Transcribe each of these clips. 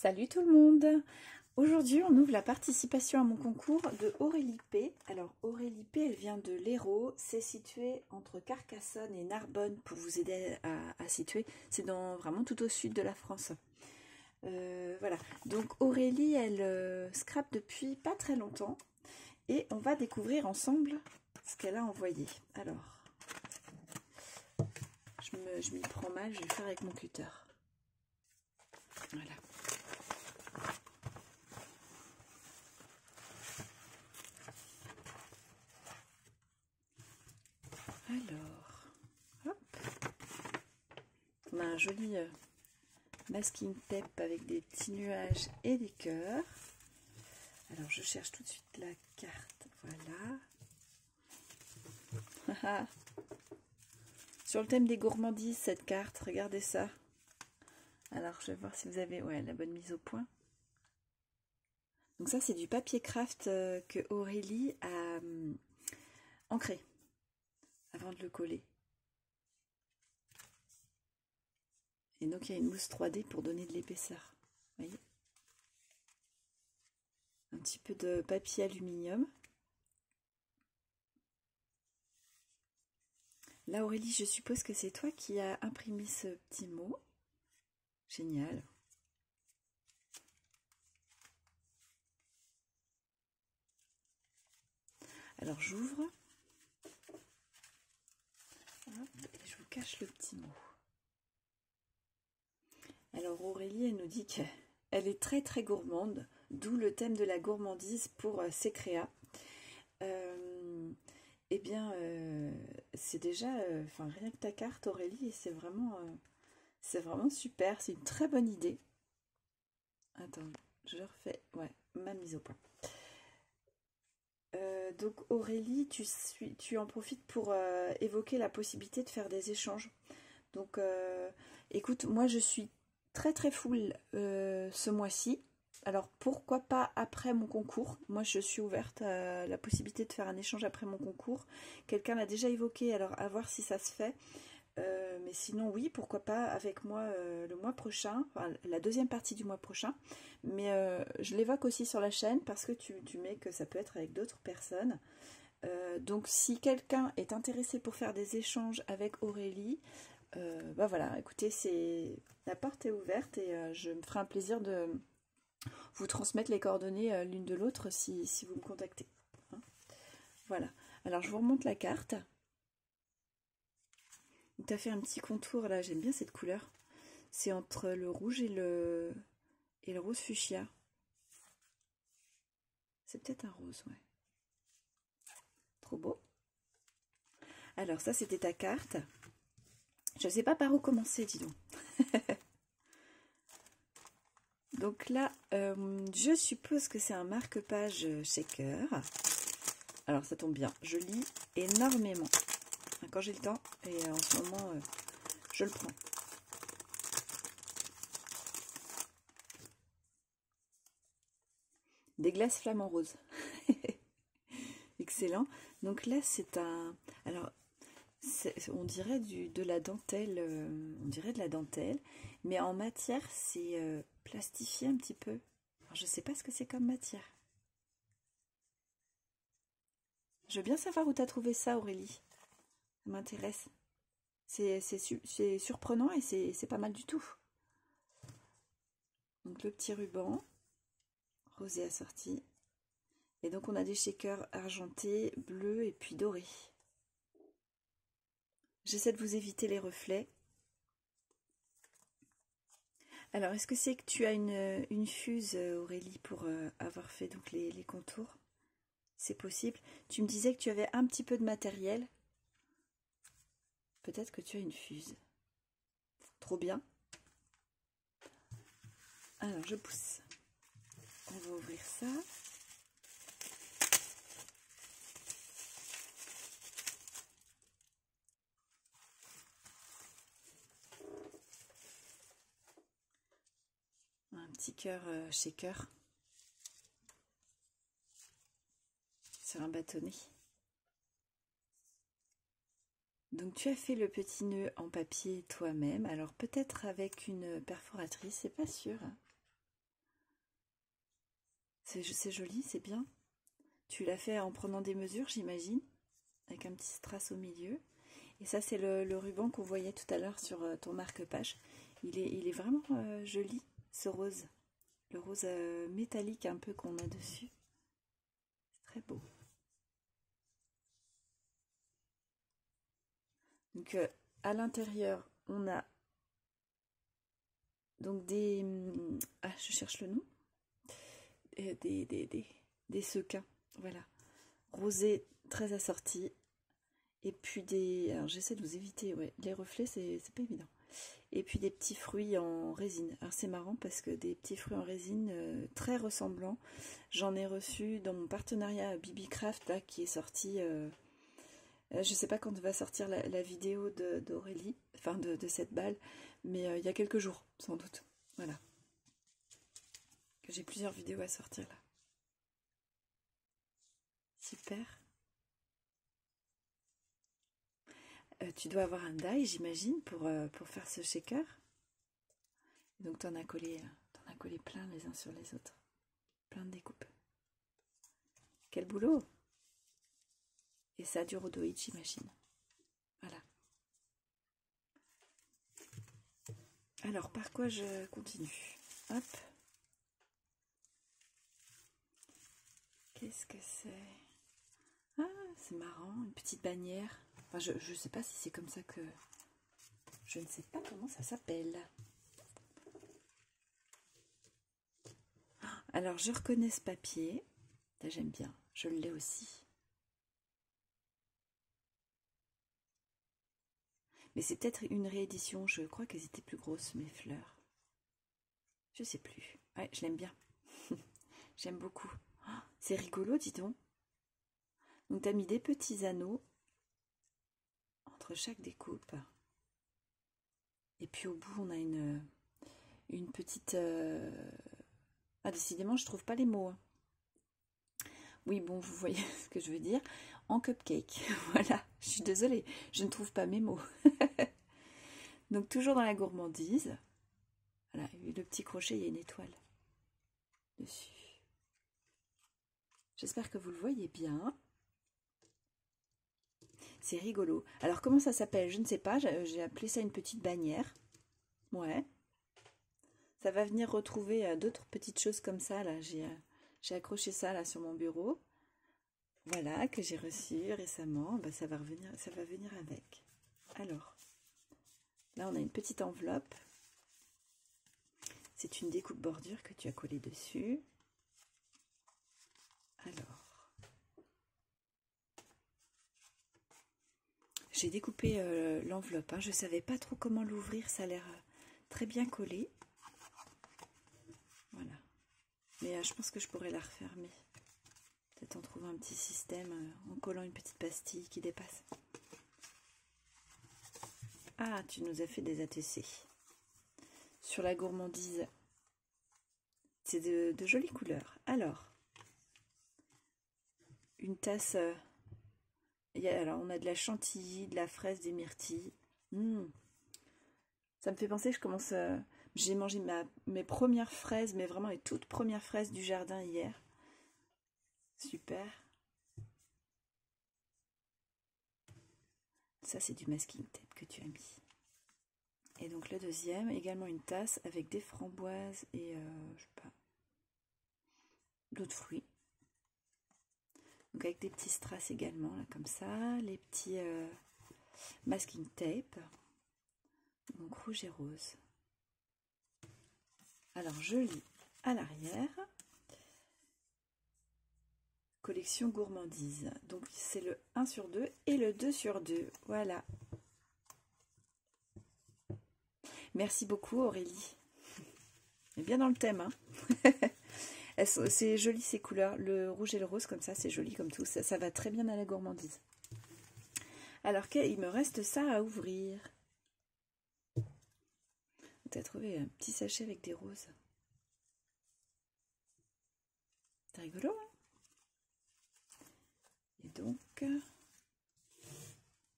Salut tout le monde! Aujourd'hui, on ouvre la participation à mon concours de Aurélie P. Alors, Aurélie P, elle vient de l'Hérault. C'est situé entre Carcassonne et Narbonne pour vous aider à situer. C'est vraiment tout au sud de la France. Voilà. Donc, Aurélie, elle scrape depuis pas très longtemps. Et on va découvrir ensemble ce qu'elle a envoyé. Alors, je m'y prends mal, je vais le faire avec mon cutter. Voilà. Alors, hop, on a un joli masking tape avec des petits nuages et des cœurs. Alors, je cherche tout de suite la carte. Voilà. Sur le thème des gourmandises, cette carte, regardez ça. Alors, je vais voir si vous avez la bonne mise au point. Donc ça, c'est du papier craft que Aurélie a ancré avant de le coller. Et donc, il y a une mousse 3D pour donner de l'épaisseur. Vous voyez ? Un petit peu de papier aluminium. Là, Aurélie, je suppose que c'est toi qui as imprimé ce petit mot. Génial. Alors, j'ouvre. Et je vous cache le petit mot. Alors, Aurélie, elle nous dit qu'elle est très très gourmande, d'où le thème de la gourmandise pour ses créas. Eh bien, c'est déjà, rien que ta carte, Aurélie, c'est vraiment super. C'est une très bonne idée. Attends, je refais, ma mise au point. Donc Aurélie, tu en profites pour évoquer la possibilité de faire des échanges. Donc, écoute, moi je suis très très full ce mois-ci. Alors pourquoi pas après mon concours? Moi je suis ouverte à la possibilité de faire un échange après mon concours. Quelqu'un l'a déjà évoqué, alors à voir si ça se fait. Mais sinon oui, pourquoi pas avec moi le mois prochain, la deuxième partie du mois prochain. Mais je l'évoque aussi sur la chaîne parce que tu mets que ça peut être avec d'autres personnes. Donc si quelqu'un est intéressé pour faire des échanges avec Aurélie, voilà, écoutez, la porte est ouverte et je me ferai un plaisir de vous transmettre les coordonnées l'une de l'autre si vous me contactez. Hein, voilà. Alors je vous remonte la carte. Tu as fait un petit contour là, j'aime bien cette couleur. C'est entre le rouge et le rose fuchsia. C'est peut-être un rose, ouais. Trop beau. Alors ça, c'était ta carte. Je ne sais pas par où commencer, dis donc. Donc là, je suppose que c'est un marque-page shaker. Alors ça tombe bien, je lis énormément. Quand j'ai le temps, et en ce moment, je le prends. Des glaces flamants roses. Excellent. Donc là, c'est un... Alors, on dirait de la dentelle, on dirait de la dentelle, mais en matière, c'est plastifié un petit peu. Alors, je ne sais pas ce que c'est comme matière. Je veux bien savoir où tu as trouvé ça, Aurélie. Ça m'intéresse. C'est surprenant et c'est pas mal du tout. Donc le petit ruban, rosé assorti. Et donc on a des shakers argentés, bleus et puis dorés. J'essaie de vous éviter les reflets. Alors, est-ce que c'est que tu as une fuse, Aurélie, pour avoir fait donc les contours? C'est possible. Tu me disais que tu avais un petit peu de matériel. Peut-être que tu as une fuse. Trop bien. Alors, je pousse. On va ouvrir ça. Un petit cœur shaker sur un bâtonnet. Donc tu as fait le petit nœud en papier toi-même, alors peut-être avec une perforatrice, c'est pas sûr. C'est joli, c'est bien. Tu l'as fait en prenant des mesures, j'imagine, avec un petit strass au milieu. Et ça, c'est le ruban qu'on voyait tout à l'heure sur ton marque-page. Il est vraiment joli, ce rose. Le rose métallique un peu qu'on a dessus. C'est très beau. Donc, à l'intérieur, on a donc des... Ah, je cherche le nom. Des sequins, voilà. Rosé, très assorti. Et puis des... Alors, j'essaie de vous éviter, ouais. Les reflets, c'est pas évident. Et puis des petits fruits en résine. Alors, c'est marrant parce que des petits fruits en résine très ressemblants. J'en ai reçu dans mon partenariat Bibi Craft, là, qui est sorti... je sais pas quand va sortir la vidéo d'Aurélie, enfin de cette balle, mais il y a quelques jours, sans doute. Voilà. Que j'ai plusieurs vidéos à sortir là. Super. Tu dois avoir un die, j'imagine, pour faire ce shaker. Donc t'en as collé plein les uns sur les autres. Plein de découpes. Quel boulot! Et ça a du rhodoïde, j'imagine. Voilà. Alors, par quoi je continue? Hop. Qu'est-ce que c'est? Ah, c'est marrant, une petite bannière. Enfin, je ne sais pas si c'est comme ça que... Je ne sais pas comment ça s'appelle. Alors, je reconnais ce papier. J'aime bien, je l'ai aussi. Mais c'est peut-être une réédition, je crois qu'elles étaient plus grosses, mes fleurs. Je sais plus. Ouais, je l'aime bien. J'aime beaucoup. Oh, c'est rigolo, dis donc. Donc, tu as mis des petits anneaux entre chaque découpe. Et puis au bout, on a une petite... Ah, décidément, je trouve pas les mots. Oui, bon, vous voyez ce que je veux dire. En cupcake. Voilà, je suis désolée, je ne trouve pas mes mots. Donc, toujours dans la gourmandise. Voilà, le petit crochet, il y a une étoile dessus. J'espère que vous le voyez bien. C'est rigolo. Alors, comment ça s'appelle? Je ne sais pas. J'ai appelé ça une petite bannière. Ouais. Ça va venir retrouver d'autres petites choses comme ça. Là, j'ai accroché ça là sur mon bureau. Voilà, que j'ai reçu récemment. Ben, ça va venir avec. Alors, là, on a une petite enveloppe. C'est une découpe bordure que tu as collée dessus. Alors, j'ai découpé l'enveloppe. Hein. Je ne savais pas trop comment l'ouvrir. Ça a l'air très bien collé. Voilà. Mais je pense que je pourrais la refermer. Peut-être en trouvant un petit système, en collant une petite pastille qui dépasse. Ah, tu nous as fait des ATC. Sur la gourmandise. C'est de jolies couleurs. Alors, une tasse... alors, on a de la chantilly, de la fraise, des myrtilles. Ça me fait penser que je commence... j'ai mangé mes premières fraises, mais vraiment les toutes premières fraises du jardin hier. Super. Ça, c'est du masking tape que tu as mis. Et donc le deuxième, également une tasse avec des framboises et je sais pas, d'autres fruits. Donc avec des petits strass également, là, comme ça. Les petits masking tape. Donc rouge et rose. Alors je lis à l'arrière. Collection gourmandise. Donc c'est le 1 sur 2 et le 2 sur 2. Voilà. Merci beaucoup Aurélie. Et bien dans le thème. Hein. C'est joli ces couleurs. Le rouge et le rose comme ça, c'est joli comme tout. Ça va très bien à la gourmandise. Alors il me reste ça à ouvrir. Tu as trouvé un petit sachet avec des roses. C'est rigolo, hein? Et donc,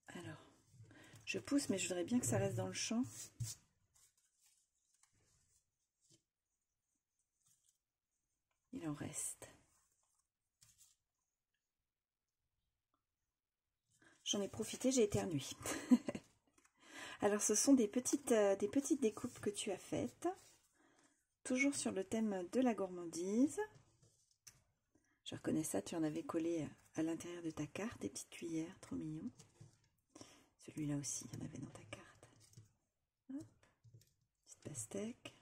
alors, je pousse, mais je voudrais bien que ça reste dans le champ. Il en reste. j'en ai profité, j'ai éternué. Alors ce sont des petites découpes que tu as faites, toujours sur le thème de la gourmandise. Je reconnais ça, tu en avais collé à l'intérieur de ta carte, des petites cuillères, trop mignon. Celui-là aussi, il y en avait dans ta carte. Hop. Petite pastèque.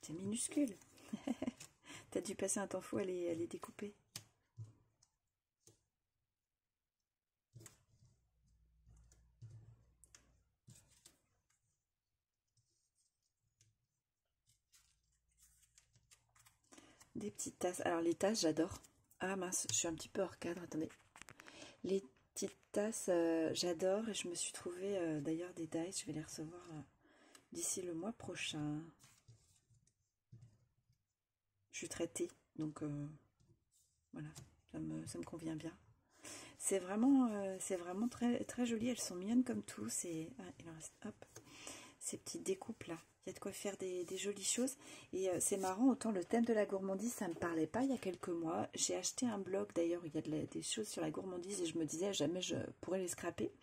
C'est minuscule. T'as dû passer un temps fou à les découper. Des petites tasses. Alors les tasses, j'adore. Ah mince, je suis un petit peu hors cadre, attendez. Les petites tasses, j'adore. Et je me suis trouvé d'ailleurs des dice. Je vais les recevoir d'ici le mois prochain. Je suis traitée, donc voilà, ça me convient bien. C'est vraiment très, très joli. Elles sont mignonnes comme tout. Il en reste, hop, ces petites découpes là. Il y a de quoi faire des jolies choses. Et c'est marrant, autant le thème de la gourmandise, ça ne me parlait pas il y a quelques mois. J'ai acheté un blog d'ailleurs, il y a des choses sur la gourmandise et je me disais jamais je pourrais les scraper.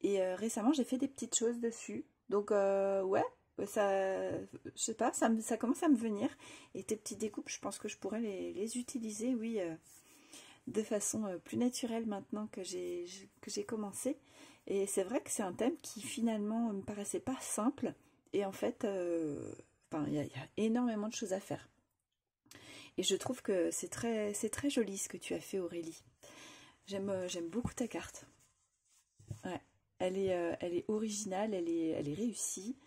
Et récemment, j'ai fait des petites choses dessus. Donc ouais, ça, je sais pas, ça commence à me venir. Et tes petites découpes, je pense que je pourrais les utiliser, oui, de façon plus naturelle maintenant que j'ai commencé. Et c'est vrai que c'est un thème qui finalement me paraissait pas simple. Et en fait, il y a énormément de choses à faire. Et je trouve que c'est très joli ce que tu as fait, Aurélie. J'aime beaucoup ta carte. Ouais. Elle est originale, elle est réussie.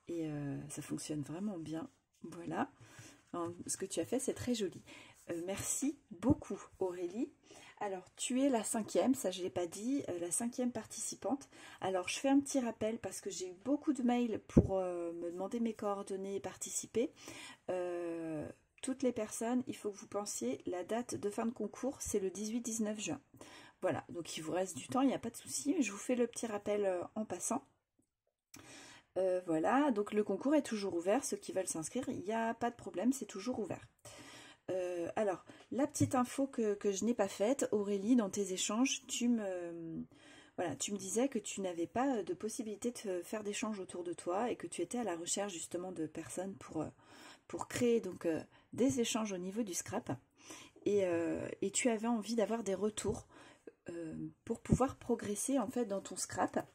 Et ça fonctionne vraiment bien. Voilà. Alors, ce que tu as fait, c'est très joli. Merci beaucoup, Aurélie. Alors, tu es la 5e, ça je ne l'ai pas dit, la 5e participante. Alors, je fais un petit rappel parce que j'ai eu beaucoup de mails pour me demander mes coordonnées et participer. Toutes les personnes, il faut que vous pensiez, la date de fin de concours, c'est le 18-19 juin. Voilà, donc il vous reste du temps, il n'y a pas de souci. Je vous fais le petit rappel en passant. Voilà, donc le concours est toujours ouvert. Ceux qui veulent s'inscrire, il n'y a pas de problème, c'est toujours ouvert. Alors, la petite info que je n'ai pas faite, Aurélie, dans tes échanges, tu me disais que tu n'avais pas de possibilité de faire d'échanges autour de toi et que tu étais à la recherche justement de personnes pour créer donc des échanges au niveau du scrap. Et tu avais envie d'avoir des retours pour pouvoir progresser en fait dans ton scrap.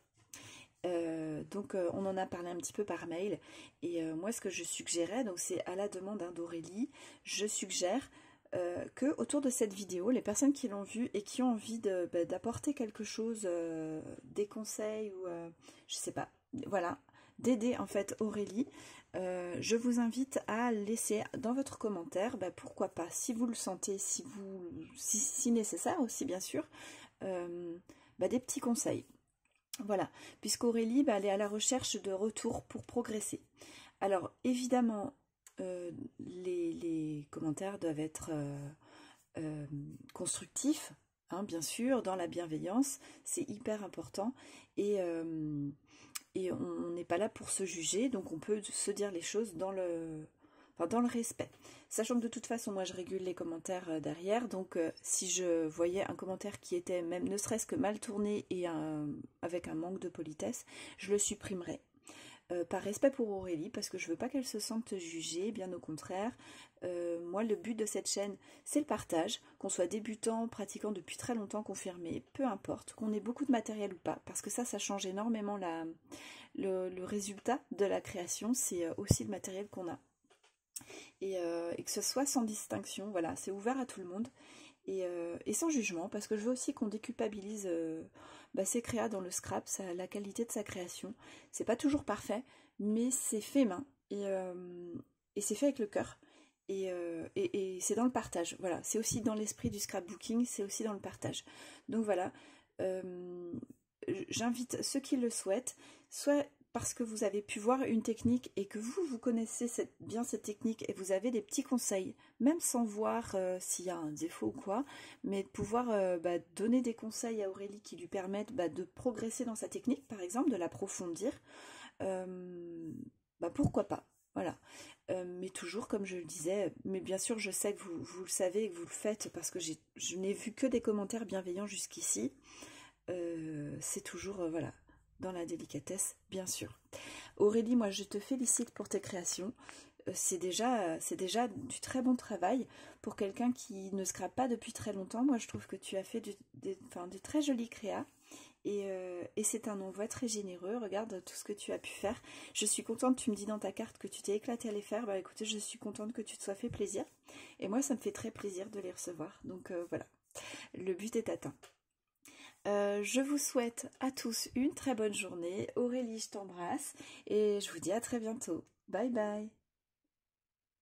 Donc on en a parlé un petit peu par mail et moi ce que je suggérais, donc c'est à la demande d'Aurélie, je suggère que autour de cette vidéo, les personnes qui l'ont vue et qui ont envie d'apporter quelque chose, des conseils ou je sais pas, voilà, d'aider en fait Aurélie, je vous invite à laisser dans votre commentaire, pourquoi pas, si vous le sentez, si nécessaire aussi bien sûr, des petits conseils. Voilà, puisqu'Aurélie, elle est à la recherche de retours pour progresser. Alors, évidemment, les commentaires doivent être constructifs, hein, bien sûr, dans la bienveillance, c'est hyper important. Et on n'est pas là pour se juger, donc on peut se dire les choses dans le respect. Sachant que de toute façon, moi je régule les commentaires derrière, donc si je voyais un commentaire qui était même ne serait-ce que mal tourné et avec un manque de politesse, je le supprimerai. Par respect pour Aurélie, parce que je veux pas qu'elle se sente jugée, bien au contraire. Moi, le but de cette chaîne, c'est le partage, qu'on soit débutant, pratiquant depuis très longtemps, confirmé, peu importe, qu'on ait beaucoup de matériel ou pas, parce que ça change énormément le résultat de la création, c'est aussi le matériel qu'on a. Et que ce soit sans distinction, voilà, c'est ouvert à tout le monde et sans jugement, parce que je veux aussi qu'on déculpabilise ses créas dans le scrap, la qualité de sa création. C'est pas toujours parfait, mais c'est fait main et c'est fait avec le cœur et c'est dans le partage. Voilà, c'est aussi dans l'esprit du scrapbooking, c'est aussi dans le partage. Donc voilà, j'invite ceux qui le souhaitent, soit parce que vous avez pu voir une technique et que vous connaissez bien cette technique et vous avez des petits conseils, même sans voir s'il y a un défaut ou quoi, mais de pouvoir donner des conseils à Aurélie qui lui permettent de progresser dans sa technique, par exemple, de l'approfondir, pourquoi pas. Voilà. Mais toujours, comme je le disais, mais bien sûr, je sais que vous le savez et que vous le faites parce que je n'ai vu que des commentaires bienveillants jusqu'ici. C'est toujours, voilà, dans la délicatesse, bien sûr. Aurélie, moi, je te félicite pour tes créations. C'est déjà du très bon travail pour quelqu'un qui ne scrape pas depuis très longtemps. Moi, je trouve que tu as fait de très jolies créas. Et c'est un envoi très généreux. Regarde tout ce que tu as pu faire. Je suis contente, tu me dis dans ta carte que tu t'es éclatée à les faire. Bah écoutez, je suis contente que tu te sois fait plaisir. Et moi, ça me fait très plaisir de les recevoir. Donc voilà, le but est atteint. Je vous souhaite à tous une très bonne journée. Aurélie, je t'embrasse. Et je vous dis à très bientôt. Bye bye.